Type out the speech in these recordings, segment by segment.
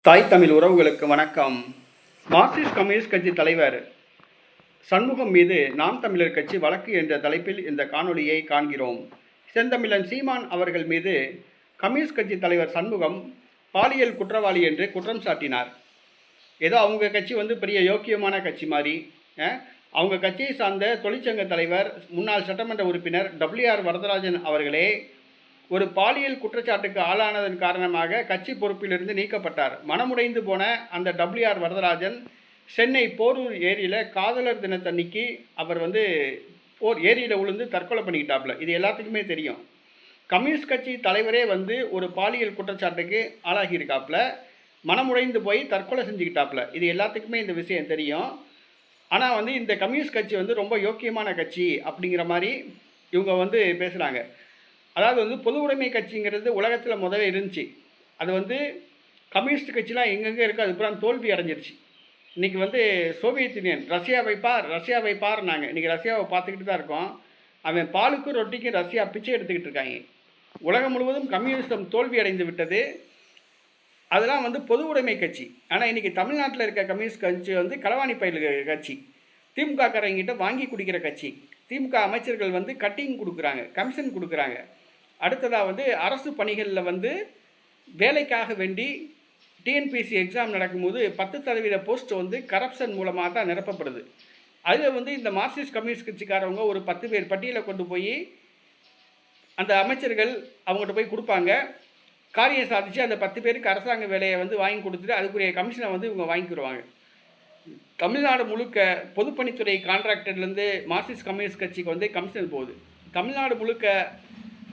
தாய் தமிழ் உறவுகளுக்கு வணக்கம். மார்க்சிஸ்ட் கம்யூனிஸ்ட் கட்சி தலைவர் சண்முகம் மீது நாம் தமிழர் கட்சி வழக்கு என்ற தலைப்பில் இந்த காணொளியை காண்கிறோம். செந்தமிழன் சீமான் அவர்கள் மீது கம்யூனிஸ்ட் கட்சி தலைவர் சண்முகம் பாலியல் குற்றவாளி என்று குற்றம் சாட்டினார். ஏதோ அவங்க கட்சி பெரிய யோக்கியமான கட்சி மாதிரி. அவங்க கட்சியை சார்ந்த தொழிற்சங்க தலைவர் முன்னாள் சட்டமன்ற உறுப்பினர் WR வரதராஜன் அவர்களே ஒரு பாலியல் குற்றச்சாட்டுக்கு ஆளானதன் காரணமாக கட்சி பொறுப்பிலிருந்து நீக்கப்பட்டார். மனமுடைந்து போன அந்த WR வரதராஜன் சென்னை போரூர் ஏரியில் காதலர் தினத்தன்னைக்கு அவர் ஏரியில் விழுந்து தற்கொலை பண்ணிக்கிட்டாப்புல. இது எல்லாத்துக்குமே தெரியும். கம்யூனிஸ்ட் கட்சி தலைவரே ஒரு பாலியல் குற்றச்சாட்டுக்கு ஆளாகியிருக்காப்புல. மனமுடைந்து போய் தற்கொலை செஞ்சுக்கிட்டாப்புல. இது எல்லாத்துக்குமே இந்த விஷயம் தெரியும். ஆனால் இந்த கம்யூனிஸ்ட் கட்சி ரொம்ப யோக்கியமான கட்சி அப்படிங்கிற மாதிரி இவங்க பேசுகிறாங்க. அதாவது பொது உடைமை கட்சிங்கிறது உலகத்தில் முதல்ல இருந்துச்சு. அது கம்யூனிஸ்ட் கட்சிலாம் எங்கெங்கே இருக்குது, அது பூரா தோல்வி அடைஞ்சிருச்சு. இன்றைக்கி சோவியத் யூனியன் ரஷ்யாவை பாருனாங்க. இன்றைக்கி ரஷ்யாவை பார்த்துக்கிட்டு தான் இருக்கோம். அவன் பாலுக்கும் ரொட்டிக்கும் ரஷ்யா பிச்சை எடுத்துக்கிட்டு இருக்காங்க. உலகம் முழுவதும் கம்யூனிசம் தோல்வி அடைந்து விட்டது. அதெல்லாம் பொது உடைமை கட்சி. ஆனால் இன்றைக்கி தமிழ்நாட்டில் இருக்க கம்யூனிஸ்ட் கட்சி களவாணி பயில் கட்சி. திமுக காரங்கிட்ட வாங்கி குடிக்கிற கட்சி. திமுக அமைச்சர்கள் கட்டிங் கொடுக்குறாங்க, கமிஷன் கொடுக்குறாங்க. அடுத்ததாக அரசு பணிகளில் வேலைக்காக வேண்டி டிஎன்பிஎஸ்சி எக்ஸாம் நடக்கும்போது 10% போஸ்ட் கரப்ஷன் மூலமாக தான் நிரப்பப்படுது. அதில் இந்த மார்க்சிஸ்ட் கம்யூனிஸ்ட் கட்சிக்காரவங்க ஒரு 10 பேர் பட்டியலை கொண்டு போய் அந்த அமைச்சர்கள் அவங்ககிட்ட போய் கொடுப்பாங்க. காரியம் சாதிச்சு அந்த 10 பேருக்கு அரசாங்க வேலையை வாங்கி கொடுத்துட்டு அதுக்குரிய கமிஷனை இவங்க வாங்கிக்கிடுவாங்க. தமிழ்நாடு முழுக்க பொதுப்பணித்துறை கான்ட்ராக்டர்லேருந்து மார்க்சிஸ்ட் கம்யூனிஸ்ட் கட்சிக்கு கமிஷன் போகுது. தமிழ்நாடு முழுக்க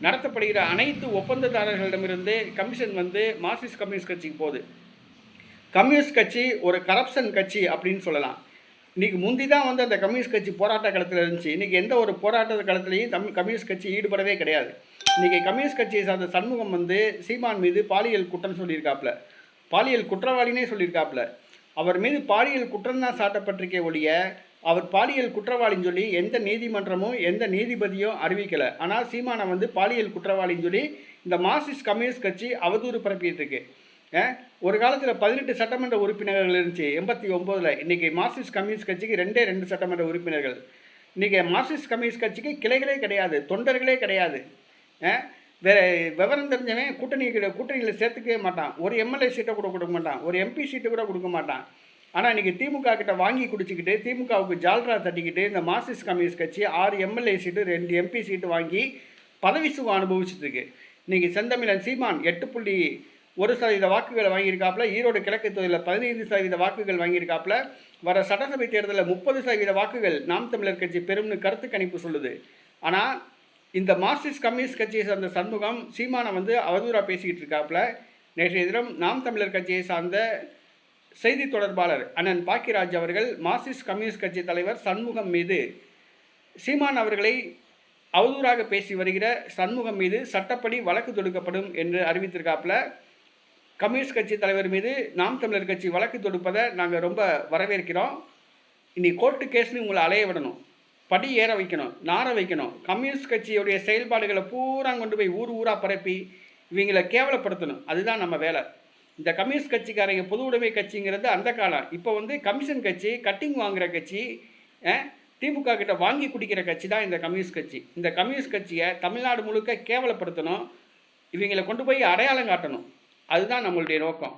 நடத்தப்படுகிற அனைத்து ஒப்பந்ததாரர்களிடமிருந்து கமிஷன் மார்க்சிஸ்ட் கம்யூனிஸ்ட் கட்சிக்கு போகுது. கம்யூனிஸ்ட் கட்சி ஒரு கரப்ஷன் கட்சி அப்படின்னு சொல்லலாம். இன்றைக்கி முந்தி தான் அந்த கம்யூனிஸ்ட் கட்சி போராட்ட களத்தில் இருந்துச்சு. இன்றைக்கி எந்த ஒரு போராட்ட களத்துலையும் கம்யூனிஸ்ட் கட்சி ஈடுபடவே கிடையாது. இன்றைக்கி கம்யூனிஸ்ட் கட்சியை சார்ந்த சண்முகம் சீமான் மீது பாலியல் குற்றம் சொல்லியிருக்காப்புல. பாலியல் குற்றவாளினே சொல்லியிருக்காப்புல. அவர் மீது பாலியல் குற்றம் தான் சாட்டப்பட்டிருக்கே ஒழிய அவர் பாலியல் குற்றவாளின்னு சொல்லி எந்த நீதிமன்றமும் எந்த நீதிபதியும் அறிவிக்கலை. ஆனால் சீமானை பாலியல் குற்றவாளின்னு சொல்லி இந்த மார்க்சிஸ்ட் கம்யூனிஸ்ட் கட்சி அவதூறு பரப்பிட்டு இருக்கு. ஒரு காலத்தில் 18 சட்டமன்ற உறுப்பினர்கள் இருந்துச்சு 89. இன்றைக்கி மார்க்சிஸ்ட் கம்யூனிஸ்ட் கட்சிக்கு 2 சட்டமன்ற உறுப்பினர்கள். இன்றைக்கி மார்க்சிஸ்ட் கம்யூனிஸ்ட் கட்சிக்கு கிளைகளே கிடையாது, தொண்டர்களே கிடையாது. வேறு விவரம் தெரிஞ்சவன் கூட்டணிகளை சேர்த்துக்கவே மாட்டான். ஒரு எம்எல்ஏ சீட்டை கூட கொடுக்க மாட்டான், ஒரு எம்பி சீட்டை கூட கொடுக்க மாட்டான். ஆனால் இன்றைக்கி திமுக கிட்ட வாங்கி குடிச்சிக்கிட்டு திமுகவுக்கு ஜால்ரா தட்டிக்கிட்டு இந்த மார்க்சிஸ்ட் கம்யூனிஸ்ட் கட்சி 6 எம்எல்ஏ சீட்டு 2 எம்பி சீட்டு வாங்கி பதவி சுகம் அனுபவிச்சுட்டு இருக்கு. இன்றைக்கி செந்தமிழன் சீமான் 8.1% வாக்குகளை வாங்கியிருக்காப்புல. ஈரோடு கிழக்கு தொகுதியில் 15% வாக்குகள் வாங்கியிருக்காப்புல. வர சட்டசபை தேர்தலில் 30% வாக்குகள் நாம் தமிழர் கட்சி பெரும்னு கருத்து கணிப்பு சொல்லுது. ஆனால் இந்த மார்க்சிஸ்ட் கம்யூனிஸ்ட் கட்சியை சார்ந்த சண்முகம் சீமானை அவதூறாக பேசிக்கிட்டு இருக்காப்புல. நேற்றைய தினம் நாம் தமிழர் கட்சியை சார்ந்த செய்தி தொடர்பாளர் அண்ணன் பாக்கியராஜ் அவர்கள் மார்க்சிஸ்ட் கம்யூனிஸ்ட் கட்சி தலைவர் சண்முகம் மீது சீமான் அவர்களை அவதூறாக பேசி வருகிற சண்முகம் மீது சட்டப்படி வழக்கு தொடுக்கப்படும் என்று அறிவித்திருக்காப்புல. கம்யூனிஸ்ட் கட்சி தலைவர் மீது நாம் தமிழர் கட்சி வழக்கு தொடுப்பதை நாங்கள் ரொம்ப வரவேற்கிறோம். இனி கோர்ட்டு கேஸ்னு உங்களை அலைய விடணும், படி ஏற வைக்கணும், நார வைக்கணும். கம்யூனிஸ்ட் கட்சியுடைய செயல்பாடுகளை பூரா கொண்டு போய் ஊராக பரப்பி இவங்களை கேவலப்படுத்தணும். அதுதான் நம்ம வேலை. இந்த கம்யூனிஸ்ட் கட்சிக்காரங்க பொது உடைமை கட்சிங்கிறது அந்த காலம். இப்போ கமிஷன் கட்சி, கட்டிங் வாங்குகிற கட்சி, திமுக கிட்ட வாங்கி குடிக்கிற கட்சி தான் இந்த கம்யூனிஸ்ட் கட்சி. இந்த கம்யூனிஸ்ட் கட்சியை தமிழ்நாடு முழுக்க கேவலப்படுத்தணும், இவங்களை கொண்டு போய் அடையாளம் காட்டணும். அதுதான் நம்மளுடைய நோக்கம்.